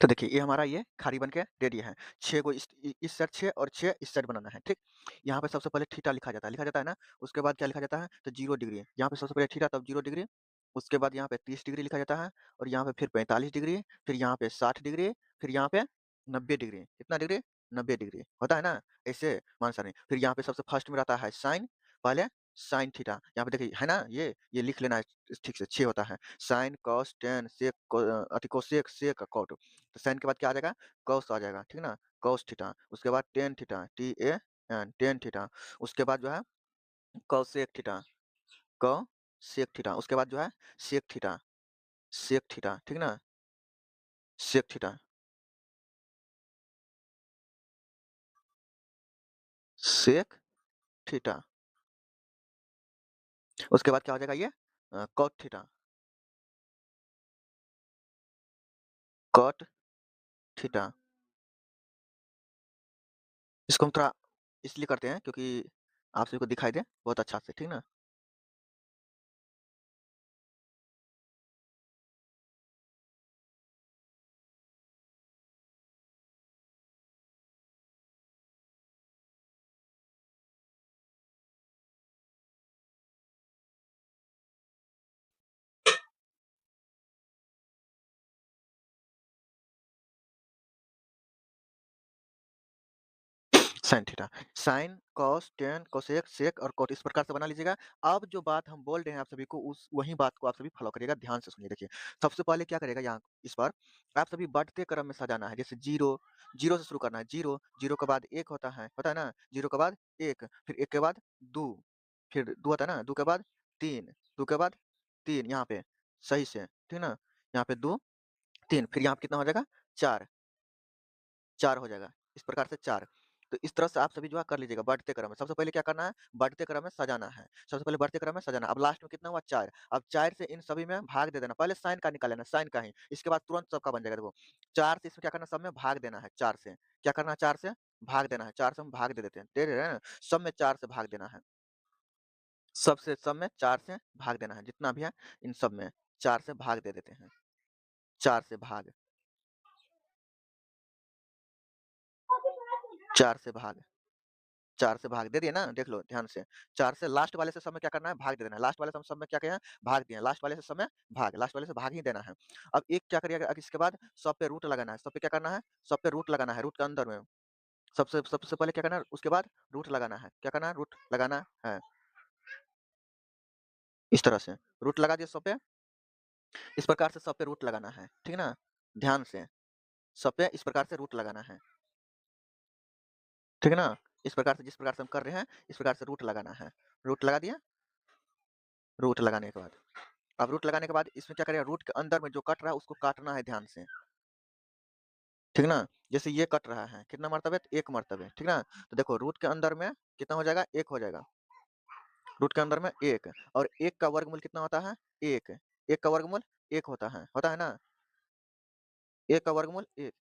तो देखिए, ये हमारा ये खाड़ी बन के रेडी है। 6 गो इस साइड 6 और 6 इस साइड बनाना है, ठीक? यहाँ पे सबसे पहले थीटा लिखा जाता है ना? उसके बाद क्या लिखा जाता है? तो 0 डिग्री। यहाँ पे सबसे पहले थीटा तब 0 डिग्री, उसके बाद यहाँ पे 30 डिग्री लिखा जाता है और यहाँ पे फिर 45 डिग्री, फिर यहाँ पे 60 डिग्री, फिर यहाँ पे 90 डिग्री। कितना डिग्री? 90 डिग्री। होता है ना? ऐसे मान सारणी। फिर यहाँ पे सबसे फर्स्ट में रहता है साइन, पहले साइन थीटा। यहाँ पे देखिए, है ना? ये लिख लेना है ठीक से, 6 होता है। साइन, कॉस, टेन, सेक, कोसेक, सेक, कॉट। तो साइन के बाद क्या आ जाएगा? कॉस आ जाएगा, ठीक ना? कॉस थीटा, उसके बाद tan theta, ten, tan theta, उसके बाद जो है कॉसेक थीटा, कॉसेक थीटा, उसके बाद जो है सेक थीटा, सेक थीटा, ठीक ना? सेक थीटा, सेक थीटा, उसके बाद क्या हो जाएगा ये? Cot theta, cot theta. इसको हम थोड़ा इसलिए करते हैं क्योंकि आप सभी को दिखाई दे बहुत अच्छा से, ठीक ना? Sine theta, sine, cos, tan, cosec, sec और कॉट इस प्रकार से बना लीजिएगा। अब जो बात हम बोल रहे हैं आप सभी को उस वही बात को आप सभी फॉलो करिएगा, ध्यान से सुनिए। देखिए, सबसे पहले क्या करेगा यहाँ इस बार आप सभी बढ़ते क्रम में सजाना है। जैसे 0, 0 से शुरू करना है, 0, 0 के बाद 1 होता है ना? 0 के बाद 1, फिर 1 के बाद 2, फिर 2 होता है ना? 2 के बाद 3, 2 के बाद 3 यहाँ पे सही से, ठीक ना? यहाँ पे 2, 3 फिर यहाँ पे कितना हो जाएगा? 4, 4 हो जाएगा। इस प्रकार से 4। तो इस तरह से आप सभी जो है कर लीजिएगा बढ़ते क्रम में। सबसे पहले क्या करना है? बढ़ते क्रम में सजाना है। सबसे पहले बढ़ते क्रम में सजाना। अब लास्ट में कितना हुआ? 4। अब 4 से इन सभी में भाग दे देना। पहले साइन का निकाल लेना, साइन का ही। इसके बाद तुरंत सबका बन जाएगा देखो। 4 से इसमें क्या करना है? सब में भाग देना है 4 से। क्या करना है? 4 से भाग देना है। 4 से हम भाग दे देते हैं। दे रहे हैं ना? सब में 4 से भाग देना है। सब में 4 से भाग देना है। जितना भी है इन सब में 4 से भाग दे देते हैं। 4 से भाग, 4 से भाग। 4 से भाग दे दिए ना? देख लो ध्यान से। 4 से लास्ट वाले से सब में क्या करना है? भाग दे देना है। लास्ट वाले सब में क्या किया है? भाग दिए हैं। लास्ट वाले से सब में भाग, लास्ट वाले से भाग ही देना है। अब एक क्या करिएगा अब इसके बाद सब पे रूट लगाना है। सब पे क्या करना है? सब पे रूट लगाना है, रूट के अंदर में। सबसे सबसे पहले क्या करना है? उसके बाद रूट लगाना है। क्या करना है? रूट लगाना है। इस तरह से। रूट लगा दिए सब पे, इस प्रकार से सब पे रूट लगाना है। ठीक है ना? ध्यान से। सब पे इस प्रकार से रूट लगाना है। ठीक है ना? इस प्रकार से जिस प्रकार से हम कर रहे हैं, इस प्रकार से रूट लगाना है। रूट लगा दिया? रूट लगाने के बाद अब रूट लगाने के बाद इसमें क्या करेगा? रूट के अंदर में जो कट रहा है उसको काटना है ध्यान से, ठीक ना? जैसे ये कट रहा है, कितना मर्तबे? 1 मर्तबे, ठीक ना? तो देखो रूट के अंदर में कितना हो जाएगा? 1 हो जाएगा। रूट के अंदर में 1 और 1 का वर्गमूल कितना होता है? 1, 1 का वर्गमूल 1 होता है ना? 1 का वर्गमूल 1,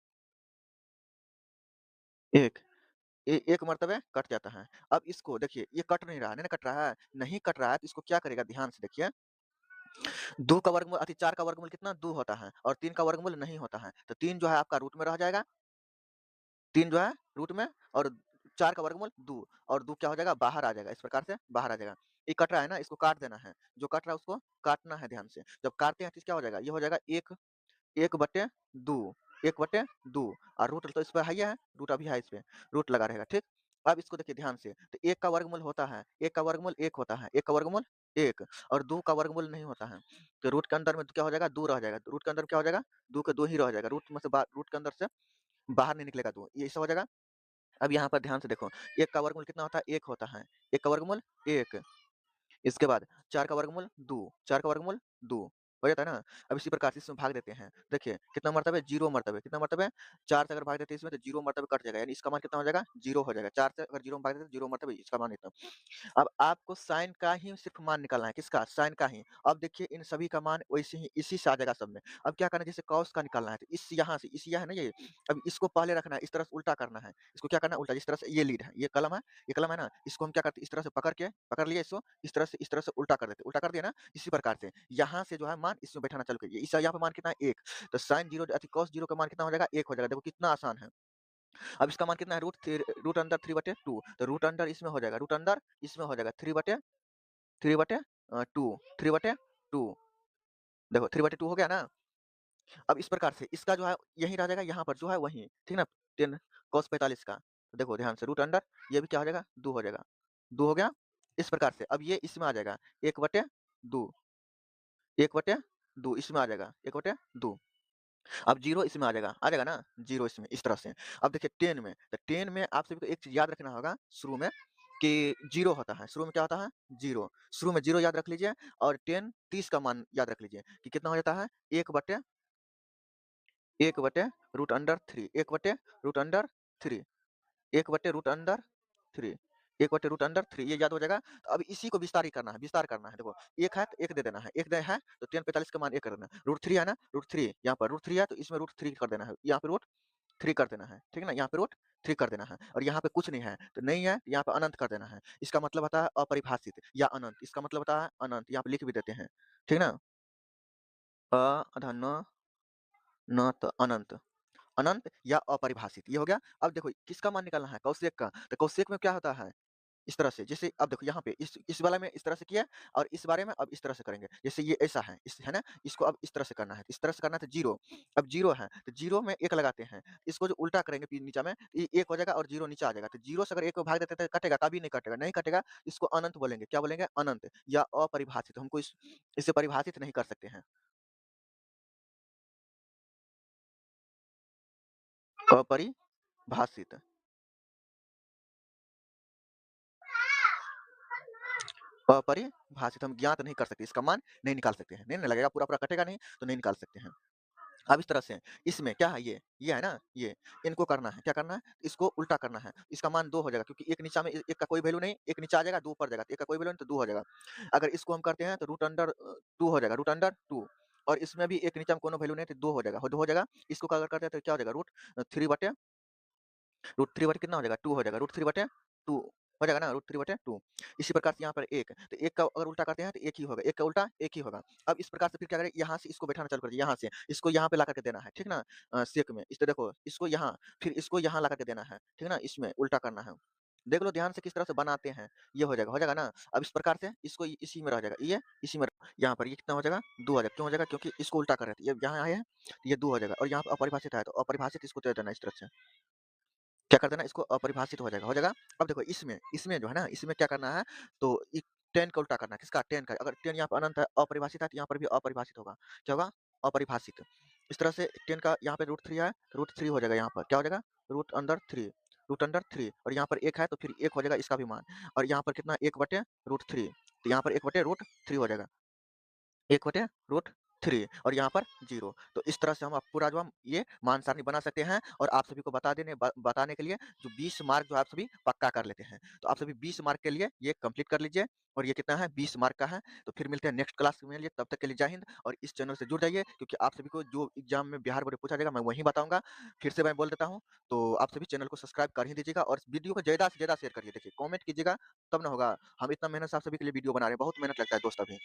1 1 मर्तबे कट जाता है। अब इसको देखिए ये कट नहीं रहा है, नहीं ना कट रहा है, नहीं कट रहा है तो इसको क्या करेगा? ध्यान से देखिए, 2 का वर्गमूल 4 का वर्गमूल कितना? 2 होता है और 3 का वर्गमूल नहीं होता है। तो 3 जो है आपका रूट में रह जाएगा, 3 जो है रूट में और 4 का वर्गमूल 2 और 2 क्या हो जाएगा? बाहर आ जाएगा, इस प्रकार से बाहर आ जाएगा। ये कट रहा है ना, इसको काट देना है। जो कट रहा है उसको काटना है ध्यान से। जब काटते हैं तो क्या हो जाएगा? ये हो जाएगा 1, 1/2, 1/2 और रूट तो इस पे है ही है, रूट अभी है इस पे, रूट लगा रहेगा, ठीक? अब इसको देखिए ध्यान से, तो 1 का वर्गमूल होता है, 1 का वर्गमूल 1 होता है, 1 का वर्गमूल 1 और 2 का वर्गमूल नहीं होता है। तो रूट के अंदर में क्या हो जाएगा? 2 रह जाएगा। रूट के अंदर क्या हो जाएगा? 2 के 2 ही रह जाएगा। रूट में से रूट के अंदर से बाहर नहीं निकलेगा 2, ये ऐसा हो जाएगा। अब यहाँ पर ध्यान से देखो, 1 का वर्गमूल कितना होता है? 1 होता है। 1 का वर्गमूल 1, इसके बाद 4 का वर्गमूल 2, 4 का वर्गमूल 2 हो जाता है ना? अब इसी प्रकार से इसमें भाग देते हैं। देखिए कितना मर्तबे? 0 मर्तबे, कितना मर्तबे? 4 से अगर भाग देते हैं इसमें तो 0 मर्तबे कट जाएगा, यानी इसका मान कितना हो जाएगा? 0 हो जाएगा। 4 से अगर 0 में भाग देते हैं 0 मर्तबे इसका मान इतना। अब आपको साइन का ही सिर्फ मान निकालना है, किसका? साइन का ही। अब देखिए इन सभी का मान वैसे ही इसी से आ जाएगा सब में। अब क्या करना है? जैसे कॉस का निकालना है तो इस यहाँ से इस है ना ये, अब इसको पहले रखना है, इस तरह से उल्टा करना है। इसको क्या करना है? उल्टा, जिस तरह से ये लीड है, ये कलम है ना, इसको हम क्या करते हैं? इस तरह से पकड़ लिए इसको, इस तरह से उल्टा कर देते हैं। उल्टा कर दिया ना? इसी प्रकार से यहाँ से जो है मान मान इसमें बैठाना चालू कीजिए। इस यहाँ पे मान कितना है 1, तो sin 0 cos 0 का मान कितना हो जाएगा 1 हो जाएगा। देखो कितना आसान है। अब इसका मान कितना है रूट अंडर 3/2, तो रूट अंडर इसमें हो जाएगा, रूट अंडर इसमें हो जाएगा 3/2, 3/2। देखो 3/2 हो गया ना। अब इस प्रकार से इसका जो है यही रह जाएगा, यहाँ पर जो है वही, ठीक ना, 10 cos 45 का। तो देखो ध्यान से रूट अंडर ये भी क्या हो जाएगा 2 हो जाएगा, 2 हो गया। इस प्रकार से अब ये इसमें आ जाएगा 1/2, 1/2 इसमें आ जाएगा 1/2। अब 0 इसमें आ जाएगा ना 0 इसमें, इस तरह से। अब देखिए 10 में, तो 10 में आप सभी को एक चीज़ याद रखना होगा शुरू में कि 0 होता है, शुरू में क्या होता है 0, शुरू में 0 याद रख लीजिए। और 10 30 का मान याद रख लीजिए कि कितना हो जाता है 1/√3, 1/√3, 1/√3, 1/√3, ये याद हो जाएगा। तो अब इसी को विस्तार ही करना है, विस्तार करना है। देखो 1 है तो 1 दे देना है, 1 है तो tan 45 का मान 1 कर देना है। √3 है ना, √3 यहाँ पर √3 है तो इसमें √3 कर देना है, यहाँ पे √3 कर देना है, ठीक है ना, यहाँ पे √3 कर देना है। और यहाँ पे कुछ नहीं है तो नहीं है, यहाँ पे अनंत कर देना है। इसका मतलब होता है अपरिभाषित या अनंत, इसका मतलब होता है अनंत, यहाँ पे लिख भी देते हैं, ठीक है ना। न न त अनंत, अनंत या अपरिभाषित, ये हो गया। अब देखो किसका मान निकालना है कौशिक का, तो कौशिक में क्या होता है इस तरह से। जैसे अब देखो यहाँ पे इस वाला में इस तरह से किया और इस बारे में अब इस तरह से करेंगे। जैसे ये ऐसा है, इस है ना, इसको अब इस तरह से करना है, इस तरह से करना है तो 0। अब 0 है तो 0 में 1 लगाते हैं, इसको जो उल्टा करेंगे नीचा में, ये 1 हो जाएगा और 0 नीचे आ जाएगा। तो 0 से अगर 1 को भाग देते हैं तो कटेगा, कभी नहीं कटेगा, नहीं कटेगा। इसको अनंत बोलेंगे, क्या बोलेंगे अनंत या अपरिभाषित। हमको इसे परिभाषित नहीं कर सकते हैं। अपरिभाषित, अपरिभाषित हम ज्ञात नहीं कर सकते, इसका मान नहीं निकाल सकते हैं, नहीं लगेगा, पूरा पूरा कटेगा नहीं तो नहीं निकाल सकते हैं। अब इस तरह से इसमें क्या है, ये है ना, ये इनको करना है, क्या करना है, इसको उल्टा करना है। इसका मान 2 हो जाएगा क्योंकि एक नीचा में एक का कोई वैल्यू नहीं, एक नीचे आ जाएगा 2 ऊपर जाएगा, तो एक का कोई वैल्यू नहीं तो 2 हो जाएगा। अगर इसको हम करते हैं तो रूट अंडर 2 हो जाएगा, रूट अंडर 2। और इसमें भी एक नीचे में कोनो वैल्यू नहीं तो 2 हो जाएगा, 2 हो जाएगा। इसको अगर करते हैं तो क्या हो जाएगा √3 बटे कितना हो जाएगा 2 हो जाएगा, √3/2 हो जाएगा ना, √3/2। इसी प्रकार से यहाँ पर 1, तो 1 का अगर उल्टा करते हैं तो 1 ही होगा, 1 का उल्टा 1 ही होगा। अब इस प्रकार से फिर क्या करें, यहाँ से इसको बैठाना चालू कर दिए, यहाँ से इसको यहाँ पे ला करके देना है, ठीक ना, सेक में। इस देखो इसको यहाँ, फिर इसको यहाँ ला करके देना है, ठीक ना, इसमें उल्टा करना है। देख लो ध्यान से किस तरह से बनाते हैं, ये हो जाएगा ना। अब इस प्रकार से इसको इसी में रह जाएगा, ये इसी में यहाँ पर ये कितना हो जाएगा 2 हो जाएगा। क्यों हो जाएगा, क्योंकि इसको उल्टा कर रहे थे, ये यहाँ आए हैं तो ये 2 हो जाएगा। और यहाँ पर अपरिभाषित है तो अपरिभाषित इसको दे देना इस तरह से, क्या कर देना, इसको अपरिभाषित हो जाएगा, हो जाएगा। अब देखो इसमें इसमें जो है ना, इसमें क्या करना है, तो 10 का उल्टा करना है, किसका 10 का। अगर 10 यहाँ पर अनंत है, अपरिभाषित है, तो यहाँ पर भी अपरिभाषित होगा, क्या होगा अपरिभाषित। इस तरह से 10 का यहाँ पे √3 है, √3 हो जाएगा, यहाँ पर क्या हो जाएगा √3, और यहाँ पर 1 है तो फिर 1 हो जाएगा इसका भी मान। और यहाँ पर कितना 1/√3, तो यहाँ पर 1/√3 हो जाएगा, 1/√3 और यहाँ पर 0। तो इस तरह से हम पूरा जो हम ये मान सारणी बना सकते हैं। और आप सभी को बताने के लिए जो 20 मार्क जो आप सभी पक्का कर लेते हैं। तो आप सभी 20 मार्क के लिए ये कंप्लीट कर लीजिए। और ये कितना है 20 मार्क का है। तो फिर मिलते हैं नेक्स्ट क्लास में, लिए तब तक के लिए जय हिंद। और इस चैनल से जुड़ जाइए क्योंकि आप सभी को जो एग्जाम में बिहार बोर्ड में पूछा जाएगा मैं वही बताऊंगा। फिर से मैं बोल देता हूँ, तो आप सभी चैनल को सब्सक्राइब कर ही दीजिएगा और वीडियो को ज़्यादा से ज़्यादा शेयर करिए। देखिए कमेंट कीजिएगा तब ना होगा, हम इतना मेहनत से आप सभी के लिए वीडियो बना रहे हैं, बहुत मेहनत लगता है दोस्त अभी।